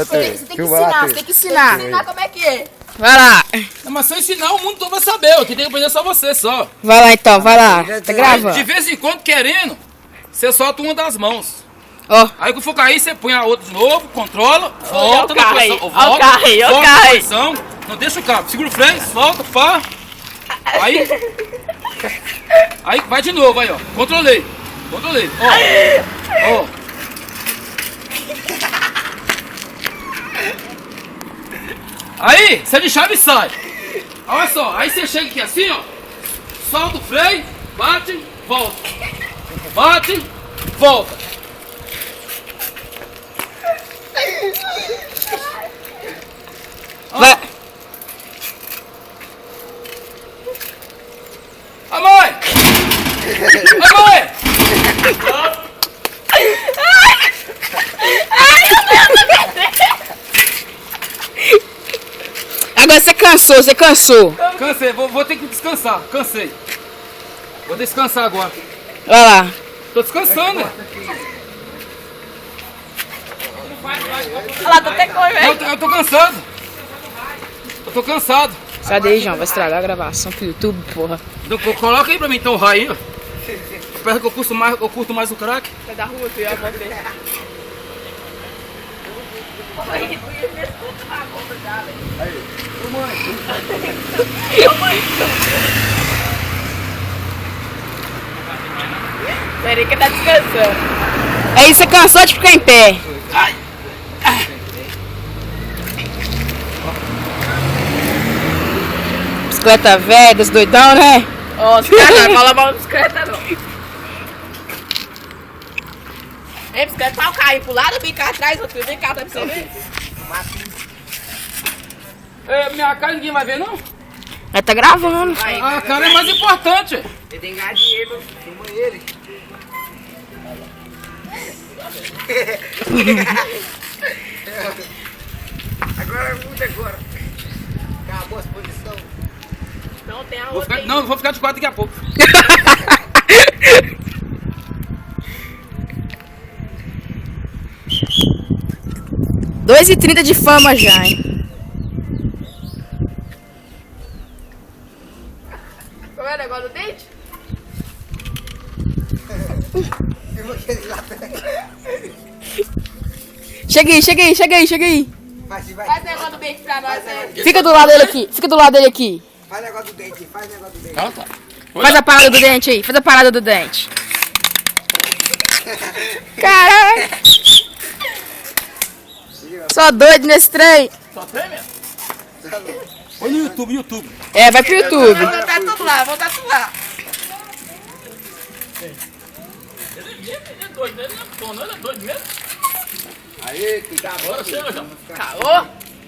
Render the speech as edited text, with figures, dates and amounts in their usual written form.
Você tem que ensinar, você tem que ensinar. Ensinar como é que é. Vai lá. Não, mas se eu ensinar, o mundo todo vai saber. Aqui tem que aprender só você, só. Vai lá então, vai lá. Tá gravando? De vez em quando, querendo, você solta uma das mãos. Ó. Aí quando for cair, você põe a outra de novo, controla, volta na carro aí, posição. ó o carro aí, ó o volta carro na aí. posição. Não deixa o carro. Segura o freio, solta, pá. Aí. Aí vai de novo, aí, ó. Controlei. Controlei. Ó. Ó. Aí, você de chave e sai. Olha só, aí você chega aqui assim, ó. Solta o freio, bate, volta. Bate, volta. Vai. A mãe! A mãe! Agora você cansou, você cansou. Cansei, vou ter que descansar. Cansei. Vou descansar agora. Vai lá. Tô descansando, né? Olha lá, tô até com velho. Eu tô cansado. Eu tô cansado. Sai daí, João. Vai estragar a gravação pro YouTube, porra. Então, coloca aí pra mim então o raio aí, ó. Espera que eu curto mais o crack. Vai dar rua, tu ia bater. Peraí que tá descansando. Aí você cansou de ficar em pé. Bicicleta velha, dos doidão, né? Ó, os caras não falam mal de bicicleta não. Ei, bicicleta pra eu cair pro lado, vem cá atrás, outro vem cá atrás pra você ver. Minha cara ninguém vai ver, não? Mas tá gravando. A cara é mais importante. Ele tem que ganhar dinheiro, filma ele. Agora muda agora. Acabou a exposição. Não, tem a Vou outra ficar, aí. não, vou ficar de quatro daqui a pouco. R$2,30 de fama já, hein? Como é o negócio do dente? Filma aquele lá. Chega aí, chega aí, chega aí, chega aí. Vai. Faz o negócio do dente pra nós, né? Fica do lado dele aqui, fica do lado dele aqui. Faz negócio do dente, faz negócio do dente. Ah, tá. Faz a parada do dente aí, faz a parada do dente. Caralho. Só doido nesse trem. Só trem mesmo? Põe no YouTube. É, vai pro YouTube. Vou botar tudo lá, vou botar tudo lá. Ele é doido, ele é bom, não? Ele é doido mesmo? Aí, cuidado. Bora, chega, João. Calou?